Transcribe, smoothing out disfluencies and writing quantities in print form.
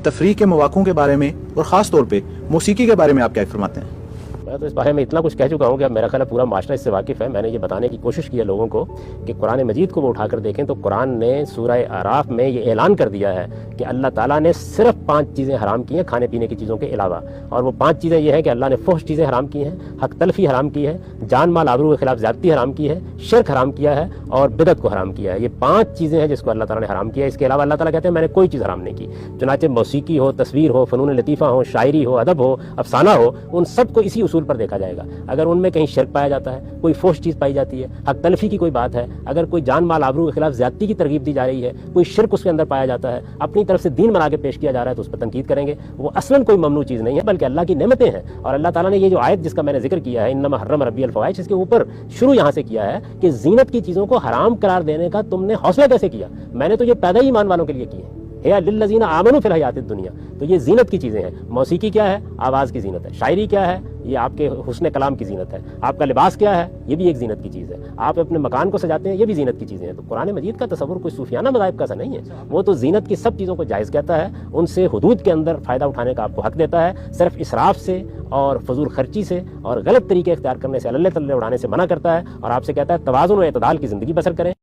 تفریح کے مواقعوں کے بارے میں اور خاص طور پہ موسیقی کے بارے میں آپ کیا فرماتے ہیں؟ میں تو اس بارے میں اتنا کچھ کہہ چکا ہوں کہ اب میرا خیال ہے پورا معاشرہ اس سے واقف ہے. میں نے یہ بتانے کی کوشش کی ہے لوگوں کو کہ قرآن مجید کو وہ اٹھا کر دیکھیں تو قرآن نے سورہ اعراف میں یہ اعلان کر دیا ہے کہ اللہ تعالیٰ نے صرف 5 چیزیں حرام کی ہیں کھانے پینے کی چیزوں کے علاوہ. اور وہ 5 چیزیں یہ ہیں کہ اللہ نے فحش چیزیں حرام کی ہیں, حق تلفی حرام کی ہے, جان مال آبرو کے خلاف زیادتی حرام کی ہے, شرک حرام کیا ہے اور بدعت کو حرام کیا ہے. یہ 5 چیزیں ہیں جس کو اللہ تعالیٰ نے حرام کیا ہے. اس کے علاوہ اللہ تعالیٰ کہتے ہیں میں نے کوئی چیز حرام نہیں کی. چنانچہ موسیقی ہو, تصویر ہو, فنون لطیفہ ہو, شاعری ہو, ادب ہو, افسانہ ہو, ان سب کو اسی اصول پر دیکھا جائے گا. اگر ان میں کہیں شرک پایا جاتا ہے, کوئی فحش چیز پائی جاتی ہے, حق تلفی کی کوئی بات ہے, اگر کوئی جان مال آبرو کے خلاف زیادتی کی ترغیب دی جا رہی ہے, کوئی شرک اس کے اندر پایا جاتا ہے, اپنی طرف سے دین بنا کے پیش کیا جا رہا ہے تو اس پر تنقید کریں گے. وہ اصلاً کوئی ممنوع چیز نہیں ہے بلکہ اللہ کی نعمتیں ہیں. اور اللہ تعالیٰ نے یہ جو آیت جس کا میں نے ذکر کیا ہے انما حرم ربی الفواحش, اس کے اوپر شروع یہاں سے کیا ہے کہ زینت کی چیزوں کو حرام قرار دینے کا تم نے حوصلہ کیسے کیا؟ میں نے تو یہ پیدا ہی ایمان والوں کے لیے کی ہے. ہے للذین آمنوا فی الحیات الدنیا. تو یہ زینت کی چیزیں ہیں. موسیقی کیا ہے؟ آواز کی زینت ہے. شاعری کیا ہے؟ یہ آپ کے حسن کلام کی زینت ہے. آپ کا لباس کیا ہے؟ یہ بھی ایک زینت کی چیز ہے. آپ اپنے مکان کو سجاتے ہیں, یہ بھی زینت کی چیزیں ہیں. تو قرآن مجید کا تصور کوئی صوفیانہ مذاہب کا سا نہیں ہے. وہ تو زینت کی سب چیزوں کو جائز کہتا ہے, ان سے حدود کے اندر فائدہ اٹھانے کا آپ کو حق دیتا ہے. صرف اسراف سے اور فضول خرچی سے اور غلط طریقے اختیار کرنے سے, اللہ تلے اڑانے سے منع کرتا ہے, اور آپ سے کہتا ہے توازن و اعتدال کی زندگی بسر کریں.